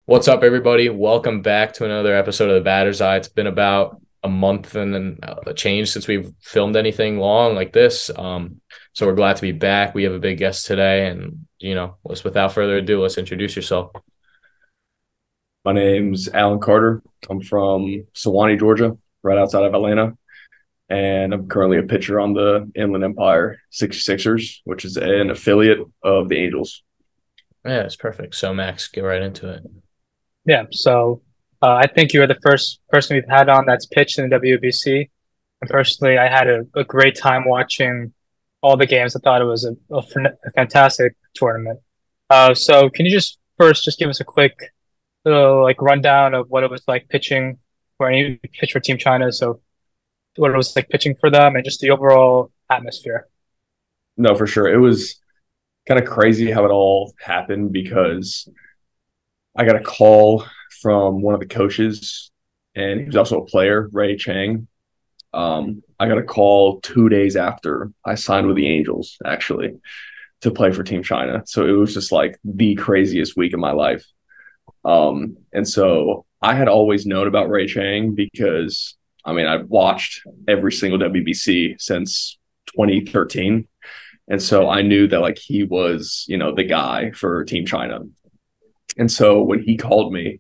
What's up, everybody? Welcome back to another episode of the Batter's Eye. It's been about a month and then a change since we've filmed anything long like this. So we're glad to be back. We have a big guest today, and without further ado, let's introduce yourself. My name's Alan Carter. I'm from Sewanee, Georgia, right outside of Atlanta. And I'm currently a pitcher on the Inland Empire 66ers, which is an affiliate of the Angels. Yeah, it's perfect. So Max, get right into it. I think you are the first person we've had on that's pitched in the WBC. And personally, I had a great time watching all the games. I thought it was a fantastic tournament. So can you just first just give us a quick little rundown of what it was like pitching for any pitch for Team China? So what it was like pitching for them and just the overall atmosphere. No, for sure. It was kind of crazy how it all happened because I got a call from one of the coaches, and he was also a player, Ray Chang. I got a call 2 days after I signed with the Angels, actually, to play for Team China. So it was just like the craziest week of my life. And so I had always known about Ray Chang because, I've watched every single WBC since 2013. And so I knew that like he was, the guy for Team China. And so when he called me,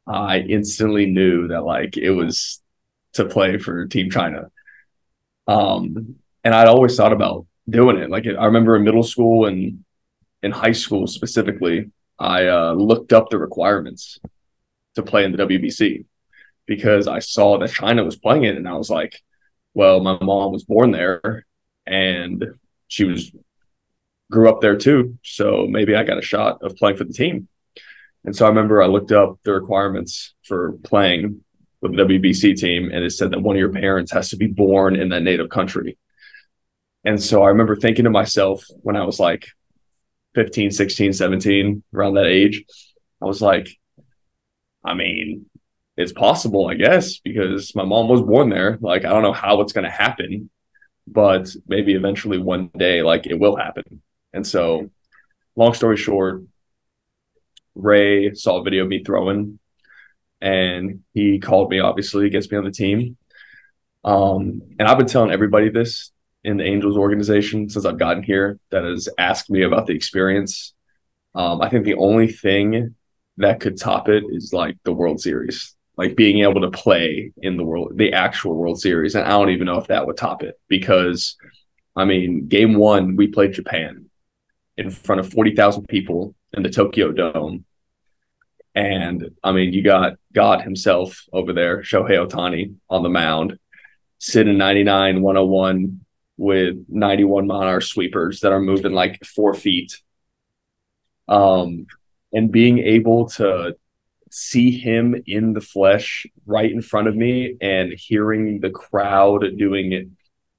I instantly knew that like it was to play for Team China. And I'd always thought about doing it. Like I remember in middle school and in high school specifically, I looked up the requirements to play in the WBC because I saw that China was playing it, and I was like, well, my mom was born there, and she grew up there too, so maybe I got a shot of playing for the team. And so I remember I looked up the requirements for playing with the WBC team, and it said that one of your parents has to be born in that native country. And so I remember thinking to myself when I was like 15, 16, 17, around that age, I was like, it's possible, I guess, because my mom was born there. Like, I don't know how it's going to happen, but maybe eventually one day, like, it will happen. And so, long story short, Ray saw a video of me throwing, and he called me, obviously, gets me on the team. And I've been telling everybody this in the Angels organization since I've gotten here that has asked me about the experience. I think the only thing that could top it is like the World Series, like being able to play in the actual World Series. And I don't even know if that would top it because, game one, we played Japan in front of 40,000 people in the Tokyo Dome. And you got God himself over there, Shohei Ohtani, on the mound, sitting 99, 101 with 91 mile-an-hour sweepers that are moving like 4 feet. And being able to see him in the flesh right in front of me and hearing the crowd doing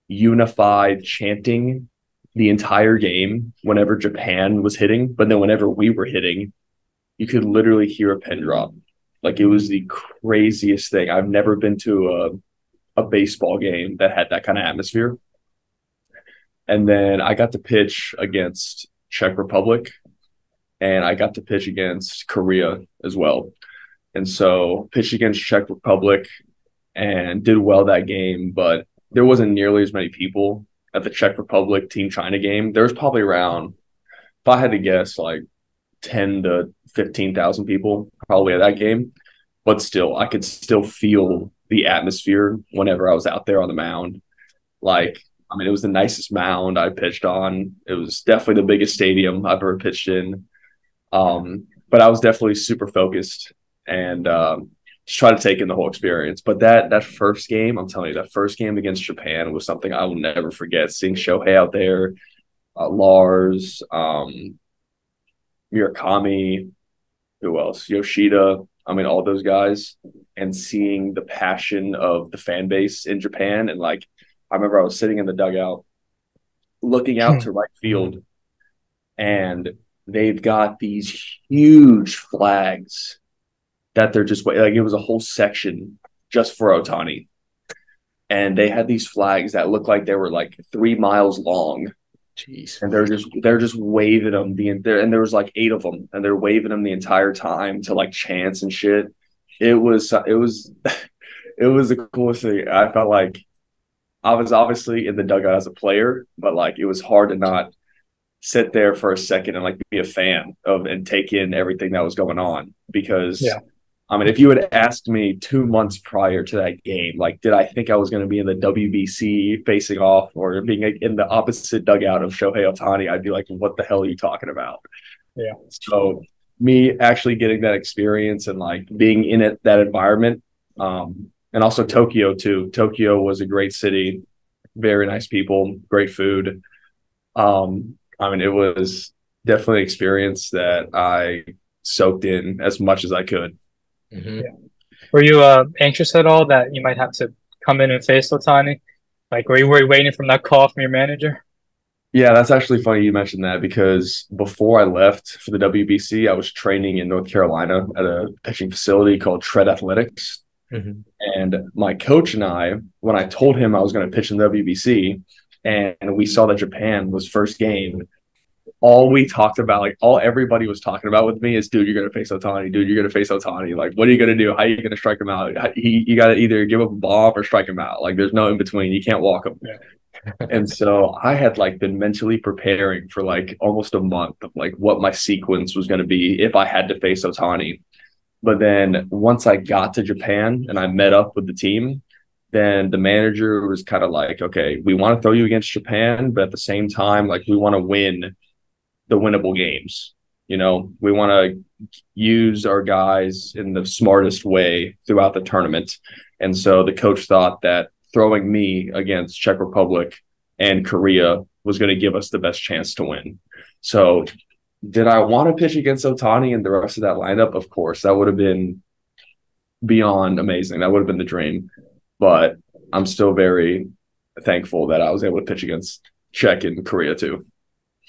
unified chanting the entire game whenever Japan was hitting, but then whenever we were hitting, you could literally hear a pin drop. Like it was the craziest thing. I've never been to a baseball game that had that kind of atmosphere. And then I got to pitch against Czech Republic, and I got to pitch against Korea as well. And so pitched against Czech Republic and did well that game, but there wasn't nearly as many people at the Czech Republic Team China game. There was probably around, if I had to guess, like 10 to 15,000 people probably at that game. But still, I could still feel the atmosphere whenever I was out there on the mound. Like, it was the nicest mound I pitched on. It was definitely the biggest stadium I've ever pitched in. But I was definitely super focused and just try to take in the whole experience. But that first game, I'm telling you, that first game against Japan was something I will never forget. Seeing Shohei out there, Lars, Murakami, who else? Yoshida. All those guys, and seeing the passion of the fan base in Japan. And like, I remember I was sitting in the dugout looking out to right field, and they've got these huge flags that they're just like, it was a whole section just for Ohtani. And they had these flags that looked like they were like 3 miles long. Jeez. and they're just waving them and there was like 8 of them, and they're waving them the entire time to like chants and shit. It was it was the coolest thing. I felt like I was obviously in the dugout as a player, but like it was hard to not sit there for a second and like be a fan of and take in everything that was going on. Because Yeah. I mean, if you had asked me 2 months prior to that game, like, did I think I was going to be in the WBC facing off or being in the opposite dugout of Shohei Ohtani, I'd be like, what the hell are you talking about? Yeah. So me actually getting that experience and like being in that environment, and also Tokyo too. Tokyo was a great city, very nice people, great food. I mean, it was definitely an experience that I soaked in as much as I could. Mm-hmm. Yeah. Were you anxious at all that you might have to come in and face Otani? Like, were you waiting from that call from your manager? Yeah, that's actually funny you mentioned that, because before I left for the WBC, I was training in North Carolina at a pitching facility called Tread Athletics. Mm-hmm. And my coach and I, when I told him I was going to pitch in the WBC and we saw that Japan was first game, all we talked about, like all everybody was talking about with me is, dude, you're going to face Otani. Dude, you're going to face Otani. Like, what are you going to do? How are you going to strike him out? You got to either give up a bomb or strike him out. Like, there's no in between. You can't walk him. Yeah. And so I had like been mentally preparing for like almost a month of like what my sequence was going to be if I had to face Otani. But then once I got to Japan and I met up with the team, then the manager was kind of like, okay, we want to throw you against Japan, but at the same time, like we want to win the winnable games. You know, we want to use our guys in the smartest way throughout the tournament. And so the coach thought that throwing me against Czech Republic and Korea was going to give us the best chance to win. So did I want to pitch against Otani and the rest of that lineup? Of course, that would have been beyond amazing. That would have been the dream. But I'm still very thankful that I was able to pitch against Czech and Korea too.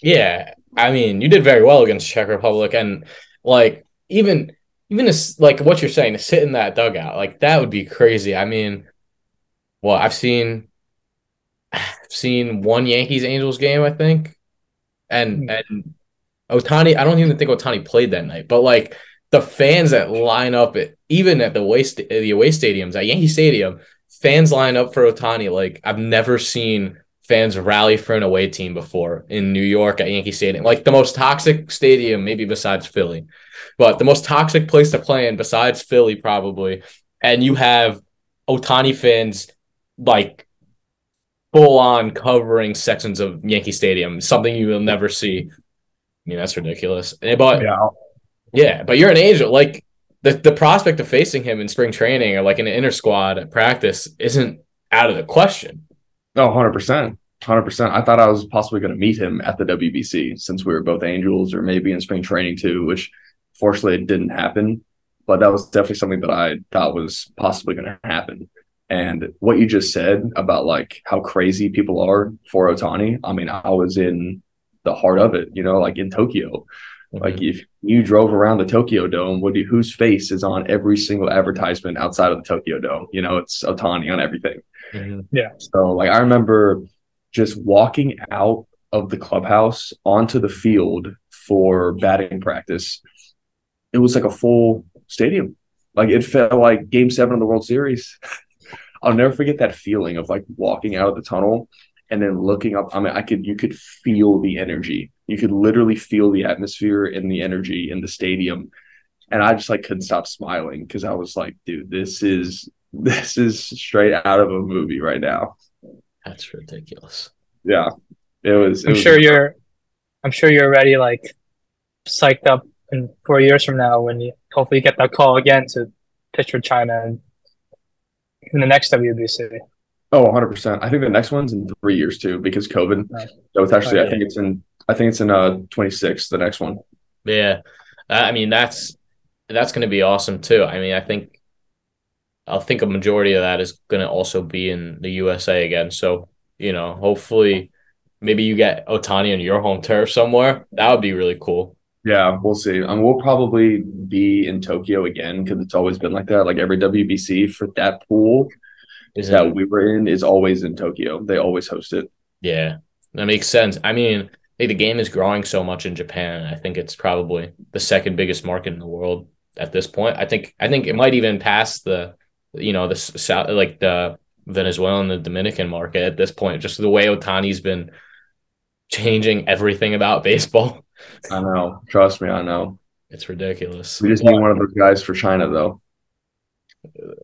Yeah, I mean, you did very well against Czech Republic, and like even as like what you're saying, to sit in that dugout, like that would be crazy. I mean, well, I've seen one Yankees Angels game, I think, and Otani. I don't even think Otani played that night, but like the fans that line up even at the away stadiums at Yankee Stadium, fans line up for Otani. Like I've never seen fans rally for an away team before in New York at Yankee Stadium. Like the most toxic stadium, maybe besides Philly, but the most toxic place to play in besides Philly, probably. And you have Otani fans like full on covering sections of Yankee Stadium, something you will never see. I mean, that's ridiculous. But yeah, but you're an Angel. Like the prospect of facing him in spring training or like in an inter squad at practice isn't out of the question. Oh, 100%. 100%. I thought I was possibly going to meet him at the WBC since we were both Angels, or maybe in spring training too, which fortunately it didn't happen. But that was definitely something that I thought was possibly going to happen. And what you just said about like how crazy people are for Otani, I mean, I was in the heart of it, like in Tokyo. Like if you drove around the Tokyo Dome, whose face is on every single advertisement outside of the Tokyo Dome? It's Otani on everything. Mm-hmm. Yeah. So like I remember just walking out of the clubhouse onto the field for batting practice. It was like a full stadium. Like it felt like Game 7 of the World Series. I'll never forget that feeling of like walking out of the tunnel and then looking up. I mean, you could feel the energy. You could literally feel the atmosphere and the energy in the stadium. And I just like couldn't stop smiling because I was like, dude, this is straight out of a movie right now. That's ridiculous. Yeah. I'm sure you're already like psyched up in 4 years from now when you hopefully get that call again to pitch for China in the next WBC. Oh, 100%. I think the next one's in 3 years too, because COVID. Right. So it's actually, yeah. I think it's in 26, the next one. Yeah. I mean, that's going to be awesome too. I mean, I think a majority of that is going to also be in the USA again. So, hopefully maybe you get Otani on your home turf somewhere. That would be really cool. Yeah, we'll see. We'll probably be in Tokyo again because it's always been like that. Like every WBC for that pool that we were in is always in Tokyo. They always host it. Yeah. That makes sense. I mean, the game is growing so much in Japan. I think it's probably the second biggest market in the world at this point. I think it might even pass the South, like the Venezuelan, the Dominican market at this point. Just the way Otani's been changing everything about baseball. I know. Trust me, I know. It's ridiculous. We just need one of those guys for China, though.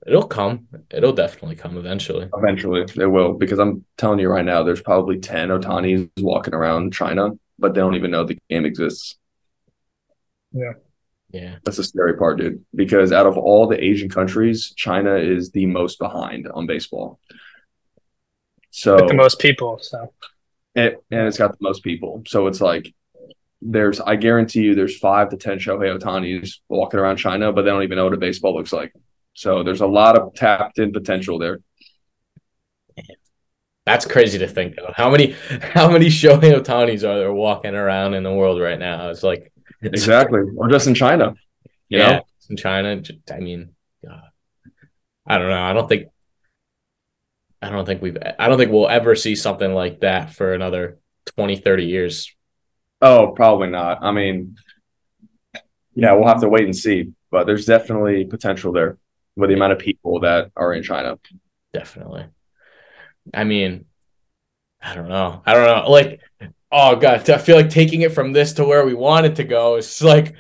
It'll come. It'll definitely come eventually. Eventually, it will. Because I'm telling you right now, there's probably 10 Otanis walking around China, but they don't even know the game exists. Yeah. Yeah. That's the scary part, dude. Because out of all the Asian countries, China is the most behind on baseball. So With the most people. So and it's got the most people. So it's like I guarantee you there's 5 to 10 Shohei Otanis walking around China, but they don't even know what a baseball looks like. So there's a lot of tapped in potential there. That's crazy to think of. How many Shohei Otanis are there walking around in the world right now? It's like Exactly. Or just in China. You know? in China. I mean, God, I don't know. I don't think we'll ever see something like that for another 20, 30 years. Oh, probably not. I mean, yeah, we'll have to wait and see. But there's definitely potential there with the amount of people that are in China. Definitely. I mean, I don't know. Like, oh God, I feel like taking it from this to where we want it to go is like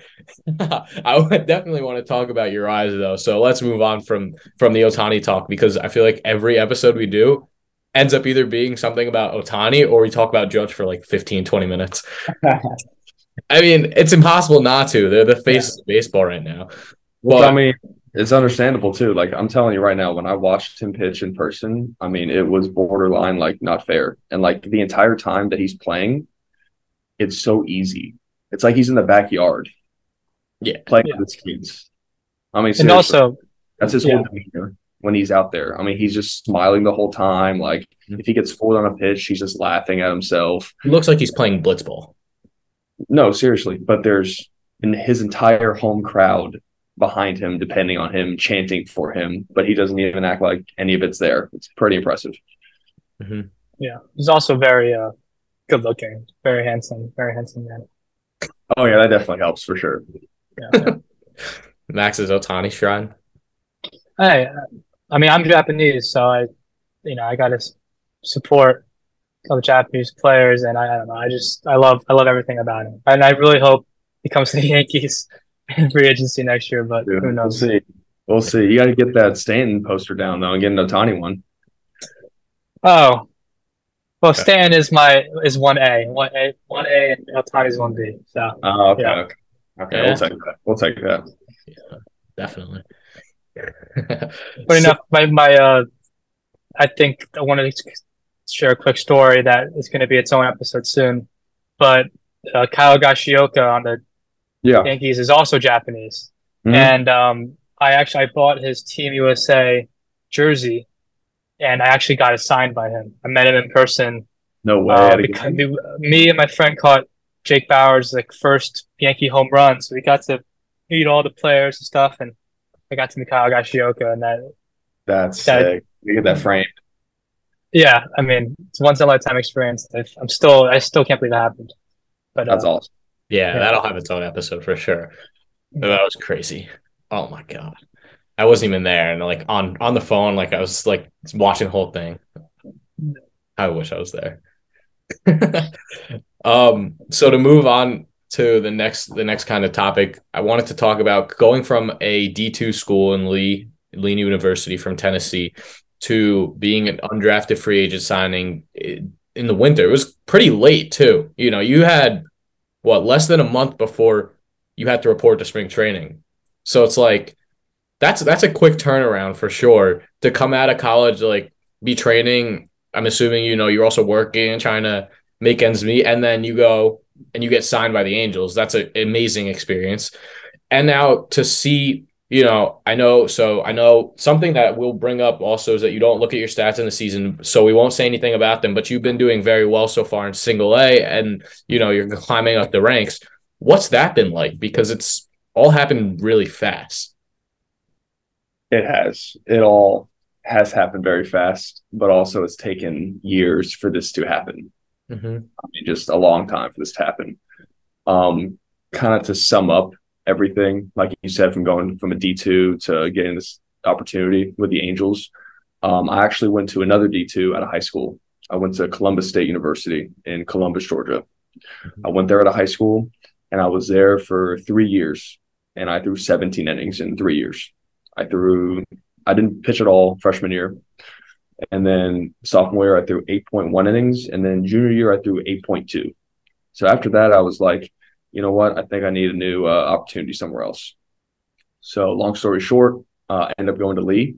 I would definitely want to talk about your eyes though. So let's move on from the Otani talk because I feel like every episode we do ends up either being something about Otani or we talk about Judge for like 15, 20 minutes. I mean, it's impossible not to. They're the faces of baseball right now. Well, I mean, it's understandable too. Like I'm telling you right now, when I watched him pitch in person, I mean, it was borderline like not fair. And like the entire time that he's playing, it's so easy. It's like he's in the backyard. Yeah. Playing with his kids. I mean, and seriously, also that's his whole demeanor when he's out there. I mean, he's just smiling the whole time. Like if he gets fooled on a pitch, he's just laughing at himself. He looks like he's playing blitzball. No, seriously. But there's in his entire home crowd behind him, depending on him, chanting for him, but he doesn't even act like any of it's there. It's pretty impressive. Mm-hmm. Yeah, he's also very good looking, very handsome man. Oh yeah, that definitely helps for sure. Yeah. Max's Otani shrine. Hey, I mean, I'm Japanese, so I got to support the Japanese players, and I don't know, I love everything about him, and I really hope he comes to the Yankees in free agency next year, but Dude, who knows? We'll see. You got to get that Stanton poster down though, and get an Otani one. Oh, well, Stan is 1A, and Otani's 1B. So, Oh, okay, yeah. okay. Yeah. We'll take that. We'll take that. Yeah, definitely. But enough. I think I wanted to share a quick story that is going to be its own episode soon. But Kyle Gashioka on the Yankees is also Japanese, and I bought his Team USA jersey, and I actually got it signed by him. I met him in person. No way. Because me and my friend caught Jake Bauers' first Yankee home run, so we got to meet all the players and stuff, and I got to meet Kyle Gashioka, and that's sick. You get that framed. Yeah, I mean, it's a once in a lifetime experience. I still can't believe it happened. But that's awesome. Yeah, that'll have its own episode for sure. That was crazy. Oh my God. I wasn't even there. And like on the phone, like I was like watching the whole thing. I wish I was there. So to move on to the next kind of topic, I wanted to talk about going from a D2 school in Lee University from Tennessee to being an undrafted free agent signing in the winter. It was pretty late too. You had less than a month before you had to report to spring training. So it's like that's a quick turnaround for sure to come out of college, like be training. I'm assuming you're also working and trying to make ends meet, and then you go and you get signed by the Angels. That's an amazing experience. And now to see, I know something that we'll bring up also is that you don't look at your stats in the season, so we won't say anything about them, but you've been doing very well so far in single A, and you're climbing up the ranks. What's that been like? Because it's all happened really fast. It has. It all has happened very fast, but also it's taken years for this to happen. Mm-hmm. I mean, just a long time for this to happen. Kind of to sum up everything, like you said, from going from a D2 to getting this opportunity with the Angels. I actually went to another D2 at a high school. I went to Columbus State University in Columbus, Georgia. Mm-hmm. I went there at a high school, and I was there for 3 years, and I threw 17 innings in 3 years. I didn't pitch at all freshman year. And then sophomore year, I threw 8.1 innings. And then junior year, I threw 8.2. So after that, I was like, you know what? I think I need a new opportunity somewhere else. So long story short, I ended up going to Lee.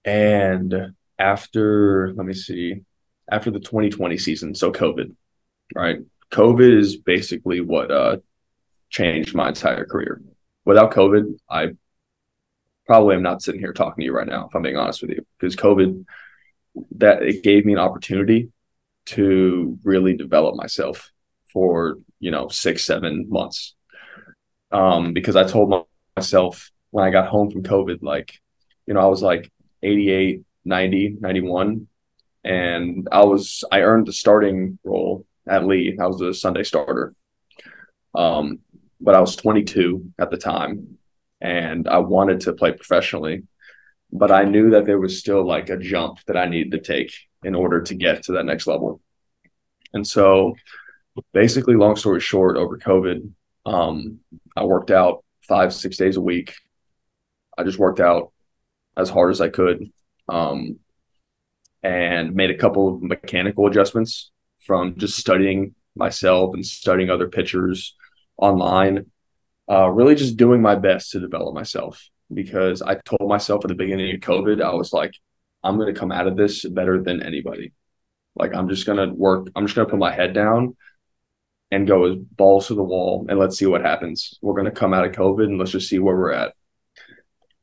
And after, let me see, after the 2020 season, so COVID, right? COVID is basically what changed my entire career. Without COVID, I probably am not sitting here talking to you right now, if I'm being honest with you, because COVID, that it gave me an opportunity to really develop myself for 6-7 months. Because I told myself when I got home from COVID, like, I was like 88, 90, 91, and I earned the starting role at Lee. I was a Sunday starter. But I was 22 at the time, and I wanted to play professionally, but I knew that there was still like a jump that I needed to take in order to get to that next level. And so basically, long story short, over COVID, I worked out 5-6 days a week. I just worked out as hard as I could, and made a couple of mechanical adjustments from just studying myself and studying other pitchers online. Really just doing my best to develop myself, because I told myself at the beginning of COVID, I was like, I'm going to come out of this better than anybody. Like, I'm just going to work. I'm just going to put my head down and go as balls to the wall, and let's see what happens. We're going to come out of COVID, and let's just see where we're at.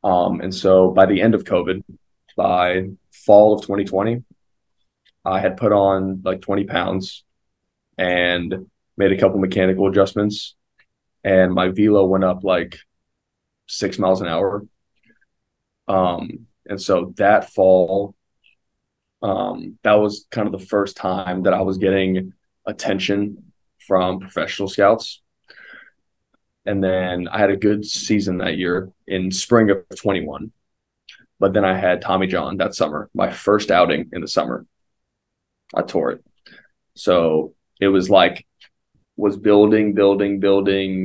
And so by the end of COVID, by fall of 2020, I had put on like 20 pounds and made a couple mechanical adjustments, and my velo went up like 6 miles an hour. And so that fall, that was kind of the first time that I was getting attention from professional scouts. And then I had a good season that year in spring of 21. But then I had Tommy John that summer, my first outing in the summer. I tore it. So it was like, was building,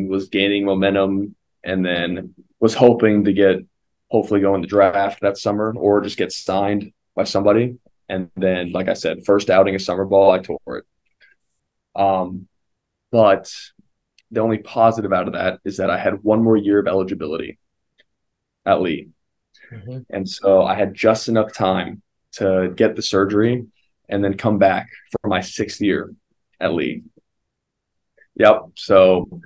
was gaining momentum, and then was hoping to hopefully go in the draft that summer or just get signed by somebody. And then, like I said, first outing of summer ball, I tore it. But the only positive out of that is that I had one more year of eligibility at Lee. Mm-hmm. And so I had just enough time to get the surgery and then come back for my 6th year at Lee. Yep. So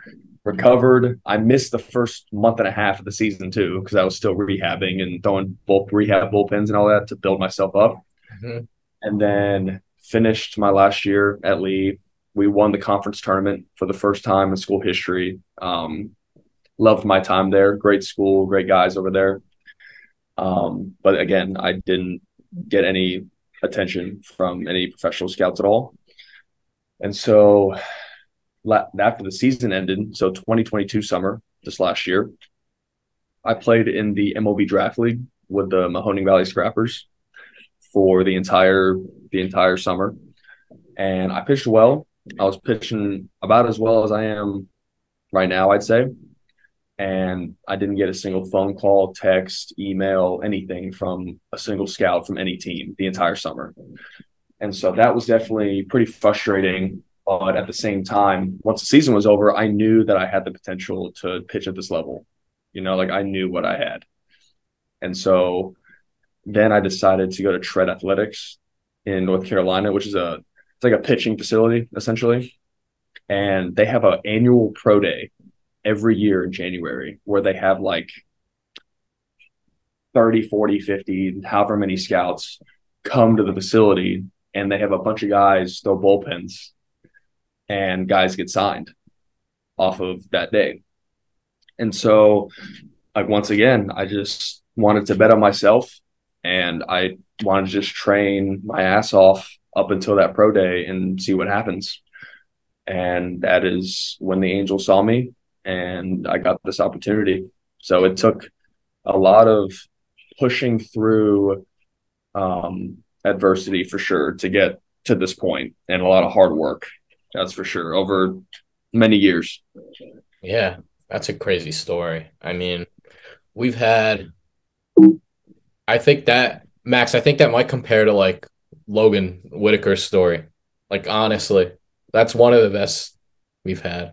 recovered. I missed the first month and a half of the season too, because I was still rehabbing and throwing rehab bullpens and all that to build myself up. Mm-hmm. And then finished my last year at Lee. We won the conference tournament for the first time in school history. Loved my time there. Great school, great guys over there. But again, I didn't get any attention from any professional scouts at all. And so after the season ended, so 2022 summer, this last year, I played in the MLB Draft League with the Mahoning Valley Scrappers for the entire summer. And I pitched well. I was pitching about as well as I am right now, I'd say. And I didn't get a single phone call, text, email, anything from a single scout from any team the entire summer. And so that was definitely pretty frustrating. But at the same time, once the season was over, I knew that I had the potential to pitch at this level. Like I knew what I had. And so then I decided to go to Tread Athletics in North Carolina, which is it's like a pitching facility, essentially. And they have an annual pro day every year in January where they have like 30, 40, 50, however many scouts come to the facility, and they have a bunch of guys throw bullpens, and guys get signed off of that day. And so, like, once again, I just wanted to bet on myself, and I wanted to just train my ass off up until that pro day and see what happens. And that is when the Angels saw me and I got this opportunity. So it took a lot of pushing through adversity for sure to get to this point, and a lot of hard work. That's for sure, over many years. Yeah, that's a crazy story. I mean, we've had, I think that, Max, I think that might compare to like Logan Whitaker's story. Like, honestly, that's one of the best we've had.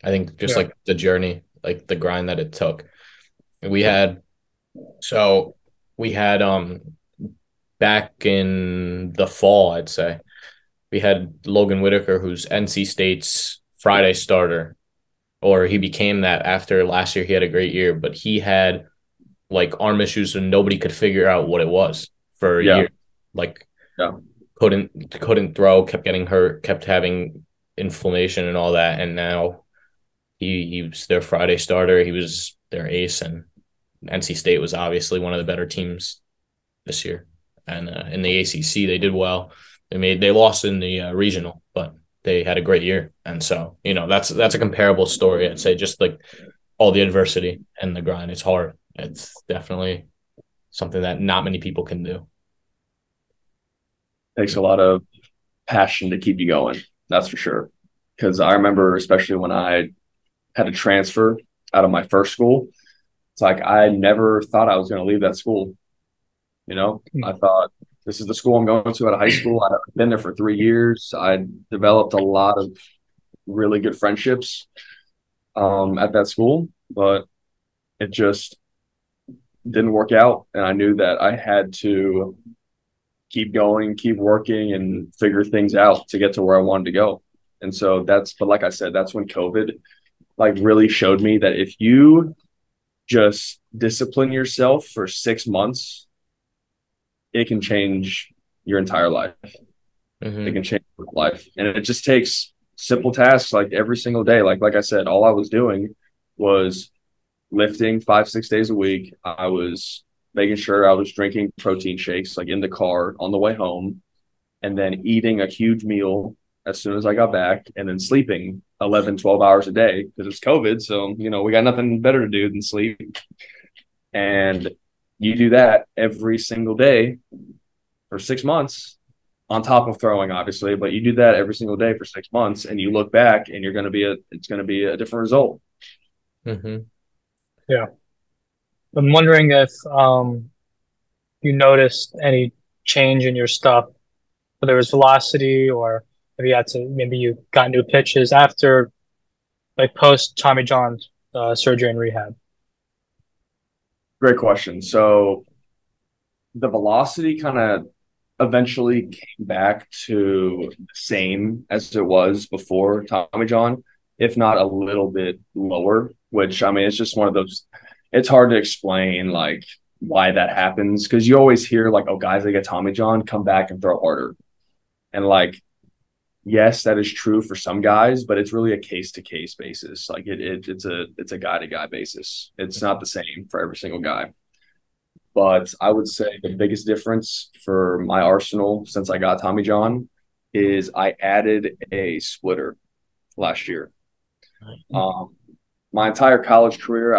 I think just Yeah. like the journey, like the grind that it took. We had, so we had, back in the fall, I'd say, we had Logan Whitaker, who's NC State's Friday starter, or he became that after last year. He had a great year, but he had like arm issues and nobody could figure out what it was for a Yeah. year. Like Yeah. couldn't throw, kept getting hurt, kept having inflammation and all that. And now he was their Friday starter. He was their ace, and NC State was obviously one of the better teams this year. And in the ACC, they did well. They lost in the regional, but they had a great year. And so, that's a comparable story. I'd say just like all the adversity and the grind. It's hard. It's definitely something that not many people can do. Takes a lot of passion to keep you going. That's for sure. Because I remember, especially when I had to transfer out of my first school, it's like I never thought I was going to leave that school. I thought this is the school I'm going to out of high school. I've been there for 3 years. I developed a lot of really good friendships at that school, but it just didn't work out. And I knew that I had to keep going, keep working, and figure things out to get to where I wanted to go. And so but like I said, that's when COVID like really showed me that if you just discipline yourself for 6 months, it can change your entire life. Mm-hmm. It can change your life. And it just takes simple tasks like every single day. Like I said, all I was doing was lifting 5-6 days a week. I was making sure I was drinking protein shakes like in the car on the way home, and then eating a huge meal as soon as I got back, and then sleeping 11, 12 hours a day because it's COVID. So, we got nothing better to do than sleep. And you do that every single day for 6 months, on top of throwing, obviously, but you do that every single day for 6 months, and you look back, and it's going to be a different result. Mm-hmm. Yeah. I'm wondering if you noticed any change in your stuff, whether it was velocity or maybe you got new pitches after, like post Tommy John's surgery and rehab. Great question. So the velocity kind of eventually came back to the same as it was before Tommy John, if not a little bit lower, which, I mean, it's just one of those, it's hard to explain like why that happens, because you always hear like, oh, guys that get Tommy John come back and throw harder. And like, yes, that is true for some guys, but it's really a case-to-case basis. Like it's a guy-to-guy basis. It's not the same for every single guy. But I would say the biggest difference for my arsenal since I got Tommy John is I added a splitter last year. My entire college career,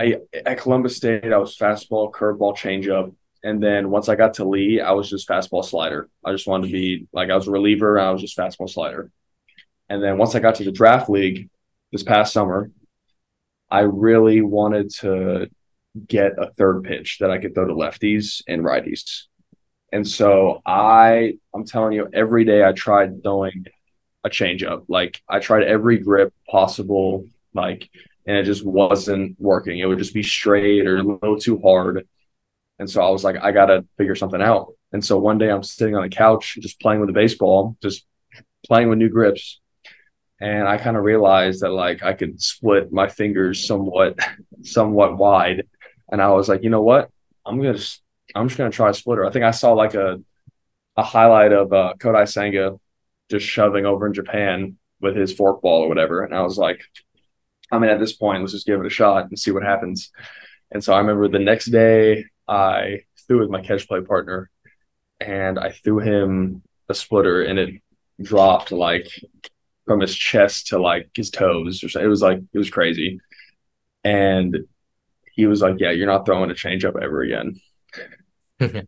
at Columbus State, I was fastball, curveball, changeup. And then once I got to Lee, I was just fastball, slider. I just wanted to be like, I was a reliever, and I was just fastball, slider. And then once I got to the draft league this past summer, I really wanted to get a third pitch that I could throw to lefties and righties. And so I'm telling you, every day I tried throwing a changeup. Like I tried every grip possible, and it just wasn't working. It would just be straight or a little too hard. And so I was like, I got to figure something out. And so one day I'm sitting on the couch, just playing with a baseball, just playing with new grips. And I kind of realized that like I could split my fingers somewhat wide. And I was like, you know what? I'm just gonna try a splitter. I think I saw like a highlight of Kodai Senga just shoving over in Japan with his forkball or whatever. And I was like, I mean, at this point, let's just give it a shot and see what happens. And so I remember the next day I threw with my catch play partner, and I threw him a splitter, and it dropped like from his chest to like his toes. Or something. It was crazy. And he was like, "Yeah, you're not throwing a changeup ever again." Yeah.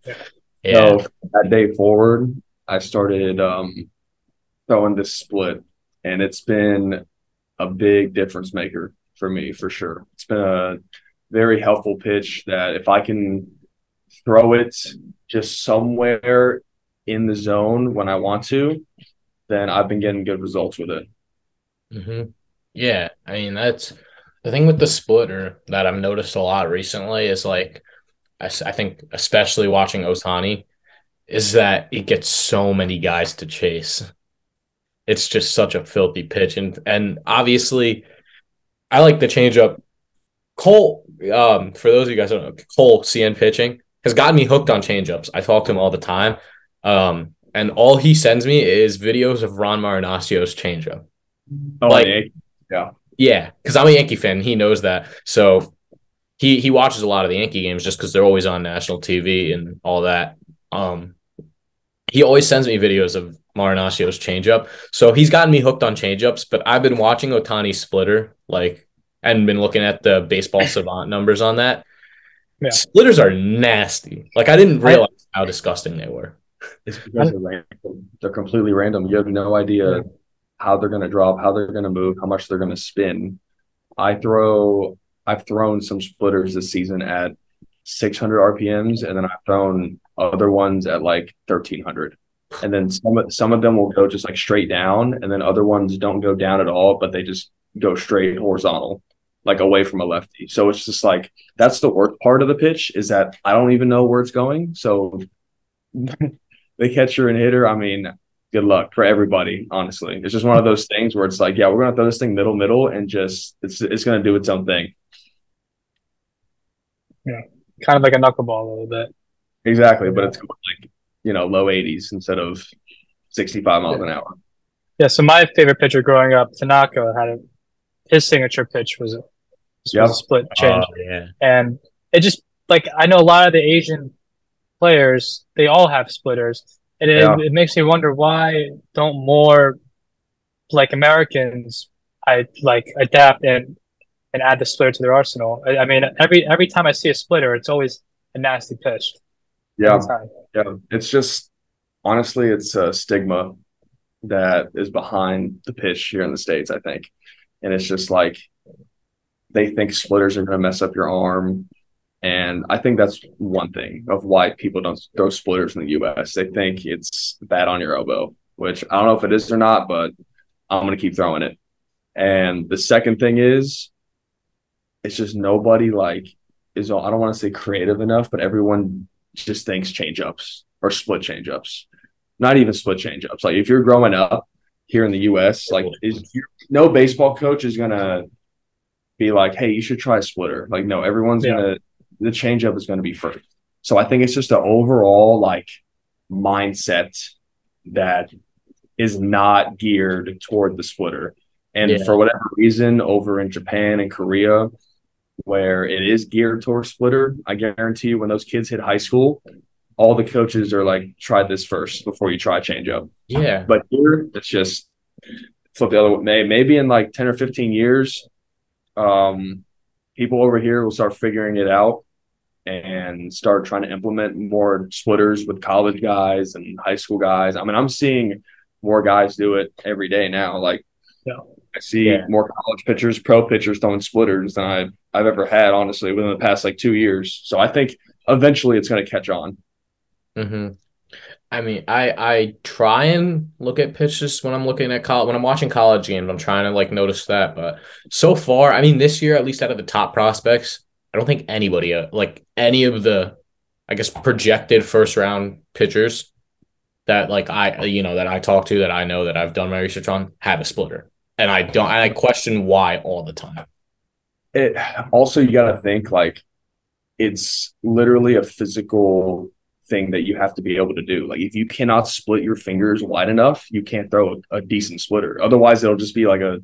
So from that day forward, I started throwing this split, and it's been a big difference maker for me for sure. It's been a very helpful pitch that if I can throw it just somewhere in the zone when I want to, then I've been getting good results with it. hmm Yeah. I mean, that's the thing with the splitter that I've noticed a lot recently is like, I think, especially watching Otani, is that it gets so many guys to chase. It's just such a filthy pitch. And obviously, I like the changeup. Cole, for those of you guys who don't know, Cole CN pitching has gotten me hooked on changeups. I talk to him all the time. And all he sends me is videos of Ron Marinacio's changeup. Oh, Like, yeah. yeah, because I'm a Yankee fan. He knows that. So he watches a lot of the Yankee games just because they're always on national TV and all that. Um, he always sends me videos of Marinacio's changeup. So he's gotten me hooked on changeups, but I've been watching Otani's splitter, like, and been looking at the baseball savant numbers on that. Yeah. Splitters are nasty. Like, I didn't realize how disgusting they were. It's because they're random. They're completely random. You have no idea how they're going to drop, how they're going to move, how much they're going to spin. I've thrown some splitters this season at 600 RPMs, and then I've thrown other ones at like 1300. And then some of them will go just like straight down, and then other ones don't go down at all, but they just go straight horizontal, like away from a lefty. So it's just like that's the worst part of the pitch is that I don't even know where it's going. So the catcher and hitter, I mean, good luck for everybody, honestly. It's just one of those things where it's like, yeah, we're gonna throw this thing middle, and just it's gonna do its own thing. Yeah. Kind of like a knuckleball a little bit. Exactly, but it's like low 80s instead of 65 miles an hour. Yeah, so my favorite pitcher growing up, Tanaka, his signature pitch was a split change. Yeah. And it just like I know a lot of the Asian players, they all have splitters. And it makes me wonder why don't more like Americans I like adapt and add the splitter to their arsenal. I mean every time I see a splitter, it's always a nasty pitch. Yeah. Yeah. It's just honestly it's a stigma that is behind the pitch here in the States, I think. And it's just like they think splitters are going to mess up your arm. And I think that's one thing of why people don't throw splitters in the US. They think it's bad on your elbow, which I don't know if it is or not, but I'm going to keep throwing it. And the second thing is, it's just nobody I don't want to say creative enough, but everyone just thinks changeups or split changeups. Not even split changeups. Like if you're growing up here in the US, like no baseball coach is going to be like, hey, you should try a splitter. Like, no, everyone's the changeup is going to be first. So I think it's just an overall like mindset that is not geared toward the splitter. And for whatever reason, over in Japan and Korea, where it is geared towards splitter, I guarantee you when those kids hit high school, all the coaches are like, try this first before you try changeup. Yeah. But here, it's just flip the other way. Maybe in like 10 or 15 years, people over here will start figuring it out and start trying to implement more splitters with college guys and high school guys. I mean, I'm seeing more guys do it every day now. Like I see more college pitchers, pro pitchers throwing splitters than I've ever had, honestly, within the past like 2 years. So I think eventually it's going to catch on. Mm-hmm. I mean, I try and look at pitches when I'm looking at when I'm watching college games. I'm trying to like notice that, but so far, I mean, this year at least out of the top prospects, I don't think anybody like any of the, I guess, projected first round pitchers that like that I talk to, that I know, that I've done my research on, have a splitter, and I question why all the time. It also, you got to think like it's literally a physical thing that you have to be able to do. Like if you cannot split your fingers wide enough, you can't throw a decent splitter. Otherwise, it'll just be like a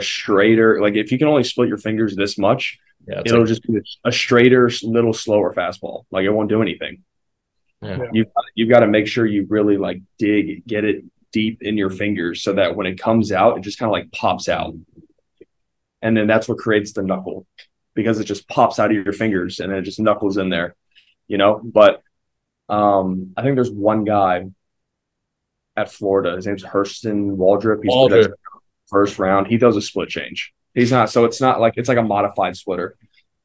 straighter. Like if you can only split your fingers this much, it'll just be a straighter, little slower fastball. Like it won't do anything. Yeah. You've got to make sure you really like get it deep in your fingers so that when it comes out, it just kind of like pops out. And then that's what creates the knuckle because it just pops out of your fingers and then it just knuckles in there, But I think there's one guy at Florida. His name's Hurston Waldrop. He's projected first round. He does a split change. He's not, so it's not like it's like a modified splitter.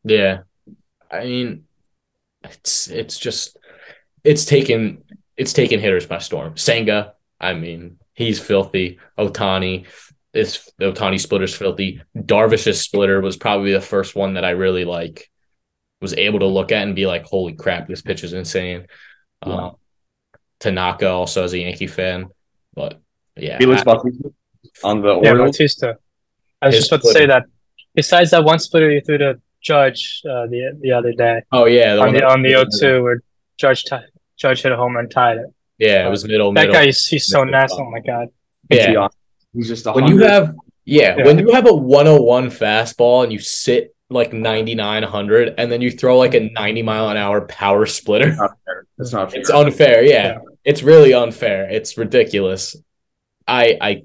Yeah. I mean, it's taken hitters by storm. Senga, I mean, he's filthy. Otani splitter's filthy. Darvish's splitter was probably the first one that I really like was able to look at and be like, holy crap, this pitch is insane. Yeah. Tanaka also as a Yankee fan. But yeah. Felix Bautista on the Orioles. Yeah, Bautista. I was just about to say that besides that one splitter you threw to Judge the other day. Oh yeah, on the 0-2 where Judge hit a home run, tied it. Yeah, it was middle. That guy, he's so nasty. Oh my god. Yeah, he's just when you have when you have a 101 fastball and you sit like 99, 100, and then you throw like a 90-mile-an-hour power splitter. It's not fair. It's unfair. Yeah, it's really unfair. It's ridiculous. I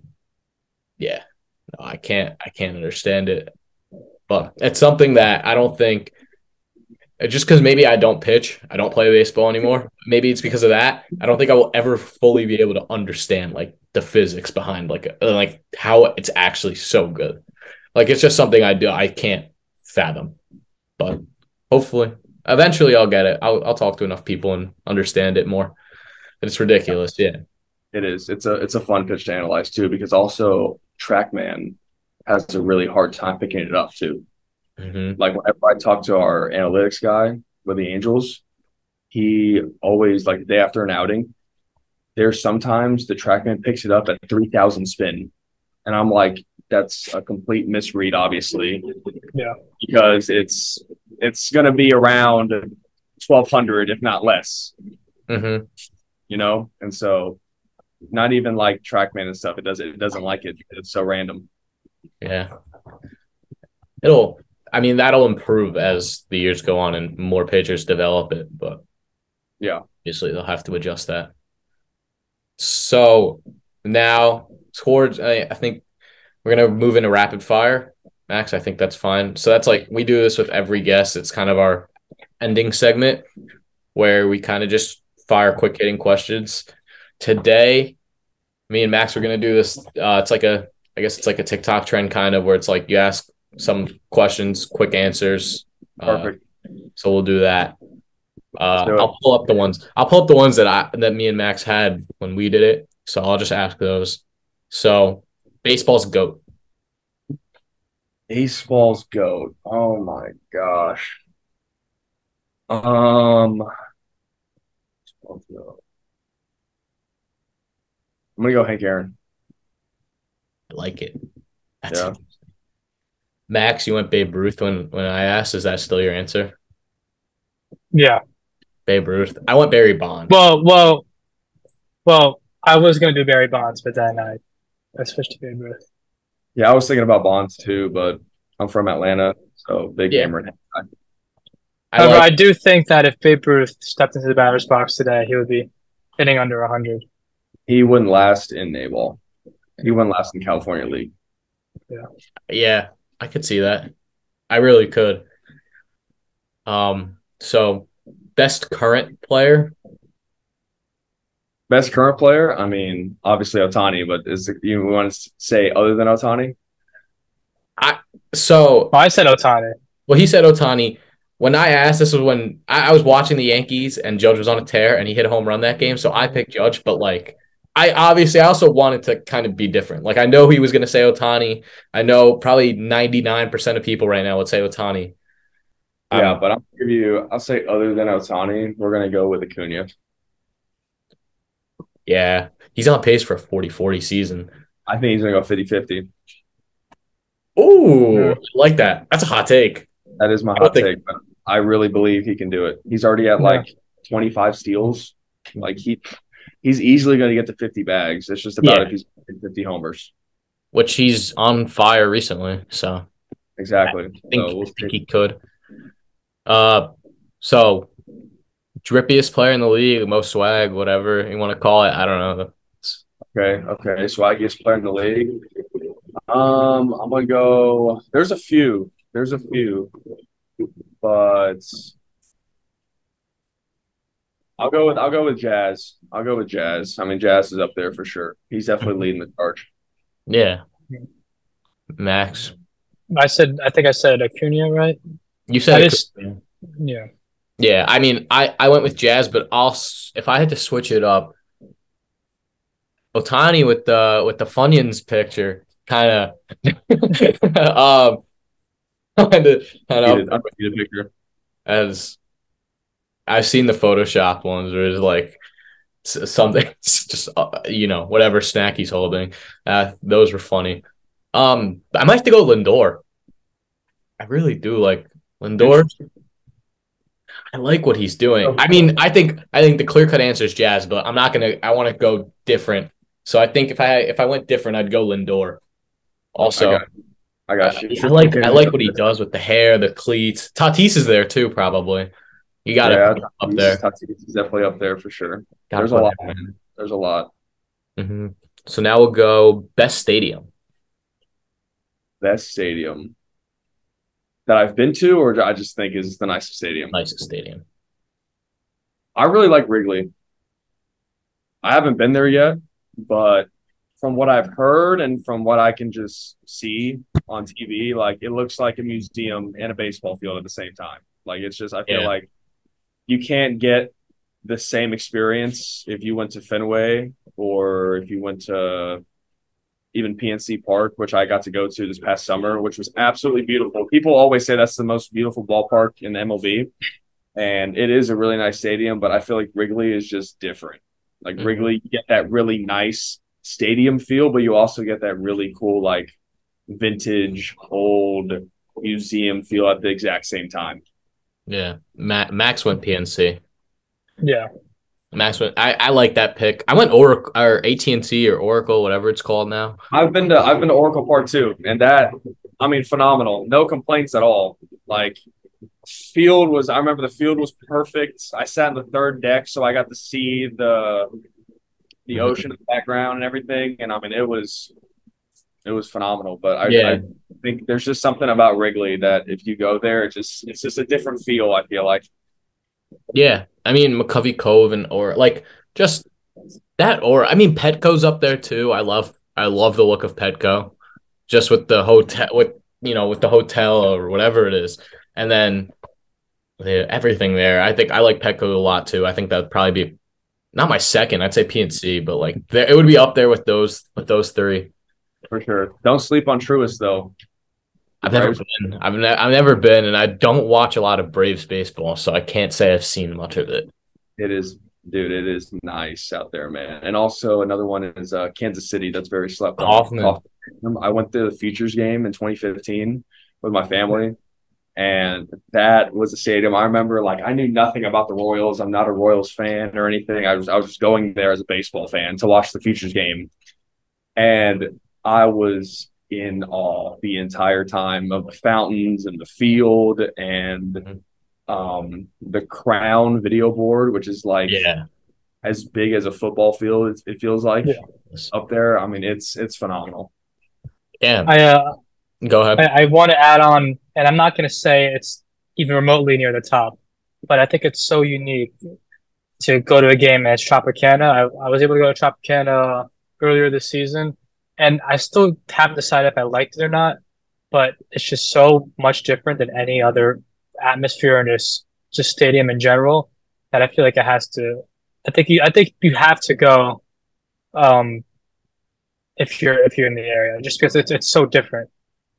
can't understand it. But it's something that I don't think, just because maybe I don't pitch, I don't play baseball anymore. Maybe it's because of that. I don't think I will ever fully be able to understand like the physics behind like how it's actually so good. Like it's just something I can't fathom. But hopefully, eventually I'll get it. I'll talk to enough people and understand it more. It's ridiculous. Yeah, it is. It's a fun pitch to analyze too, because also TrackMan has a really hard time picking it up too. Mm-hmm. Like whenever I talk to our analytics guy with the Angels, he always like the day after an outing, there's sometimes the TrackMan picks it up at 3,000 spin, and I'm like, that's a complete misread, obviously. Yeah, because it's gonna be around 1,200 if not less. Mm-hmm. And so not even like TrackMan and stuff. It doesn't like it. It's so random. Yeah. That'll improve as the years go on and more pitchers develop it, but yeah, obviously they'll have to adjust that. So now I think we're going to move into rapid fire. Max, I think that's fine. So that's like, we do this with every guest. It's kind of our ending segment where we kind of just fire quick hitting questions. Today, me and Max are going to do this. I guess it's like a TikTok trend kind of where it's like you ask some questions, quick answers. Perfect. So we'll do that. I'll pull up the ones that me and Max had when we did it. So I'll just ask those. So baseball's GOAT. Baseball's GOAT. Oh my gosh. I'm gonna go Hank Aaron. I like it. Yeah. Max, you went Babe Ruth when I asked. Is that still your answer? Yeah. Babe Ruth. I went Barry Bonds. Well, I was going to do Barry Bonds, but then I switched to Babe Ruth. Yeah, I was thinking about Bonds too, but I'm from Atlanta, so big gamer. However, I do think that if Babe Ruth stepped into the batter's box today, he would be hitting under 100. He wouldn't last in A-ball. He wouldn't last in California League. Yeah, I could see that. I really could. So best current player? Best current player? I mean, obviously Otani, but you want to say other than Otani? I said Otani. Well, he said Otani. When I asked, this was when I was watching the Yankees and Judge was on a tear and he hit a home run that game. So I picked Judge, but like I also wanted to kind of be different. Like I know he was going to say Otani. I know probably 99% of people right now would say Otani. Yeah, but I'll say other than Otani, we're going to go with Acuna. Yeah, he's on pace for a 40-40 season. I think he's going to go 50-50. Ooh, I like that. That's a hot take. That is my hot take, but I really believe he can do it. He's already at like 25 steals. Like he's easily going to get to 50 bags. It's just about if he's 50 homers. Which he's on fire recently, so. Exactly. I think he could. So drippiest player in the league, most swag, whatever you want to call it. I don't know. Okay. Swaggiest player in the league. I'm gonna go. There's a few. But I'll go with Jazz. I'll go with Jazz. I mean, Jazz is up there for sure. He's definitely leading the charge. Yeah, Max. I think I said Acuna, right? You said it. Yeah. Yeah, I mean, I went with Jazz, but if I had to switch it up, Otani with the Funyuns picture, kind of, kind of I need a picture. as I've seen the Photoshop ones where it's like something, it's just whatever snack he's holding. Those were funny. I might have to go Lindor. I really do like Lindor. I like what he's doing. I mean, I think the clear cut answer is Jazz, but I'm not gonna. I want to go different. So I think if I went different, I'd go Lindor. Also, I got you. I like what he does with the hair, the cleats. Tatis is there too, probably. You got to put him up there. Tatis is definitely up there for sure. There's a lot, man. There's a lot. Mm-hmm. So now we'll go best stadium. Best stadium that I've been to, or I just think is the nicest stadium. Nicest stadium. I really like Wrigley. I haven't been there yet, but from what I've heard and from what I can just see on TV, like it looks like a museum and a baseball field at the same time. Like it's just, I feel like you can't get the same experience if you went to Fenway or if you went to even PNC Park, which I got to go to this past summer, which was absolutely beautiful. People always say that's the most beautiful ballpark in the MLB, and it is a really nice stadium, but I feel like Wrigley is just different. Like Wrigley, you get that really nice stadium feel, but you also get that really cool, like vintage, old museum feel at the exact same time. Yeah. Max went PNC. Yeah. Max went. I like that pick. I went Oracle or AT&T or Oracle, whatever it's called now. I've been to Oracle Park too, and that, I mean, phenomenal. No complaints at all. Like I remember the field was perfect. I sat in the third deck, so I got to see the ocean in the background and everything. And I mean, it was phenomenal. But I think there's just something about Wrigley that if you go there, it's just a different feel, I feel like. Yeah. I mean, McCovey Cove or like just that, or I mean, Petco's up there too. I love the look of Petco, just with the hotel, with the hotel or whatever it is, and then everything there. I think I like Petco a lot too. I think that'd probably be not my second. I'd say PNC, but like it would be up there with those three for sure. Don't sleep on Truist though. I've never been. I've never been, and I don't watch a lot of Braves baseball, so I can't say I've seen much of it. It is, dude. It is nice out there, man. And also another one is Kansas City. That's very slept on. I went to the Futures game in 2015 with my family, and that was a stadium. I remember, like, I knew nothing about the Royals. I'm not a Royals fan or anything. I was just going there as a baseball fan to watch the Futures game, and I was in awe the entire time of the fountains and the field and the Crown video board, which is like as big as a football field. It feels like up there. I mean, it's phenomenal. Yeah. Go ahead. I want to add on, and I'm not going to say it's even remotely near the top, but I think it's so unique to go to a game at Tropicana. I was able to go to Tropicana earlier this season, and I still haven't decided if I liked it or not, but it's just so much different than any other atmosphere in this just stadium in general that I feel like it has to. I think you have to go if you're in the area, just because it's so different.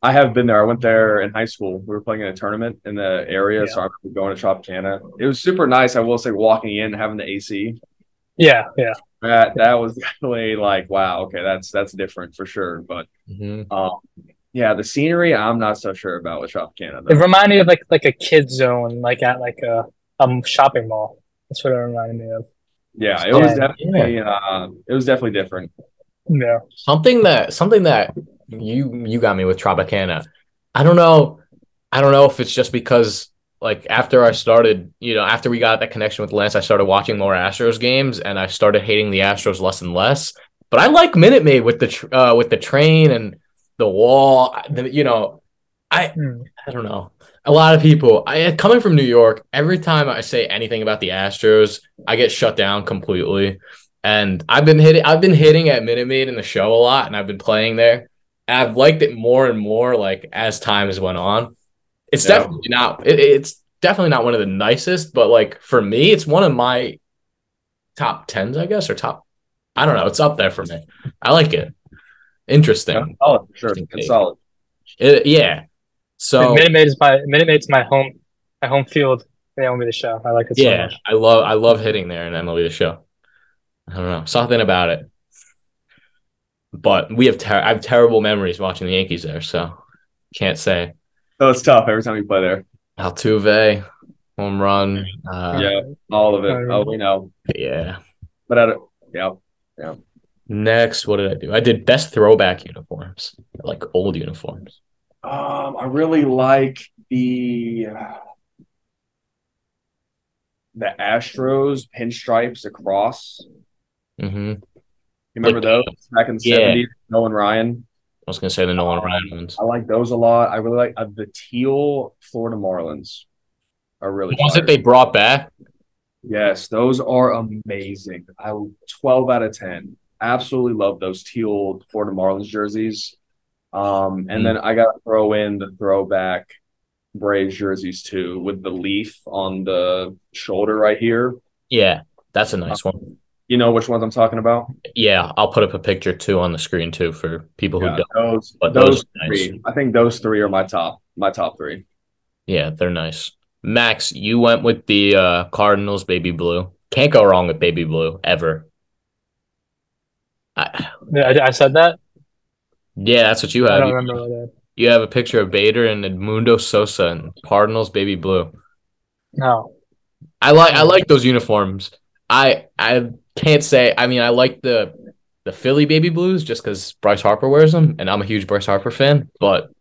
I have been there. I went there in high school. We were playing in a tournament in the area, so I remember going to Tropicana. It was super nice. I will say, walking in, having the AC. Yeah. That was definitely like, wow, okay, that's different for sure. But the scenery I'm not so sure about with Tropicana. It reminded me of like a kid zone, like at like a shopping mall. That's what it reminded me of. Yeah, it was definitely different. Yeah. Something that you got me with Tropicana. I don't know if it's just because like after I started, after we got that connection with Lance, I started watching more Astros games, and I started hating the Astros less and less. But I like Minute Maid with the train and the wall. I Hmm. I don't know. A lot of people, coming from New York, every time I say anything about the Astros, I get shut down completely. And I've been hitting at Minute Maid in the show a lot, and I've been playing there. And I've liked it more and more, like as time has went on. It's Yeah. definitely not. It's definitely not one of the nicest, but like for me, it's one of my top tens, I guess, or top. I don't know. It's up there for me. I like it. Yeah, Interesting. solid for sure. Interesting It's take. solid. Yeah. And So Minute Maid's my home field. They own me the show. I like it so yeah, much. I love hitting there in MLB the show. I don't know something about it, but I have terrible memories watching the Yankees there, so can't say. So it's tough every time you play there. Altuve home run. Yeah, all of it. Oh, Uh, we know. Yeah. But I don't, yeah, yeah. Next, what did I do? I did best throwback uniforms, like old uniforms. I really like the Astros pinstripes across. Mm-hmm. You remember those back in the Yeah, 70s? Nolan Ryan. I was gonna say the Nolan Ryan ones. I like those a lot. I really like the teal Florida Marlins are The really ones that fire. they brought back. Yes, those are amazing. 12 out of 10. Absolutely love those teal Florida Marlins jerseys. And then I gotta throw in the throwback Braves jerseys too, with the leaf on the shoulder right here. Yeah, that's a nice one. You know which ones I'm talking about? Yeah, I'll put up a picture too on the screen too for people who Yeah, don't. those But those those are nice. three. I think those three are my top three. Yeah, they're nice. Max, you went with the Cardinals baby blue. Can't go wrong with baby blue ever. I, yeah, I said that. yeah, that's what you I have. don't remember what that. You have a picture of Bader and Edmundo Sosa and Cardinals baby blue. No. I like those uniforms. I can't say. I mean, I like the Philly baby blues just because Bryce Harper wears them, and I'm a huge Bryce Harper fan. But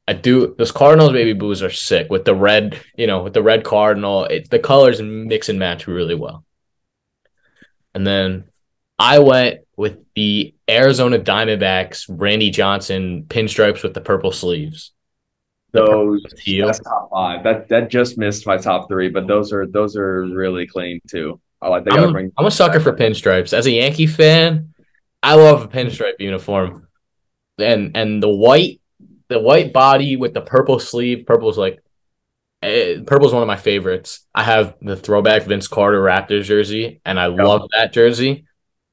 I do those Cardinals baby blues are sick with the red, with the red cardinal. The colors mix and match really well. And then I went with the Arizona Diamondbacks Randy Johnson pinstripes with the purple sleeves. The purple Those teal. that's top five. That just missed my top three, but those are really clean too. I like they gotta bring. I'm a sucker for pinstripes. As a Yankee fan, I love a pinstripe uniform. And the white body with the purple sleeve. Purple's one of my favorites. I have the throwback Vince Carter Raptors jersey, and I Yeah, love that jersey.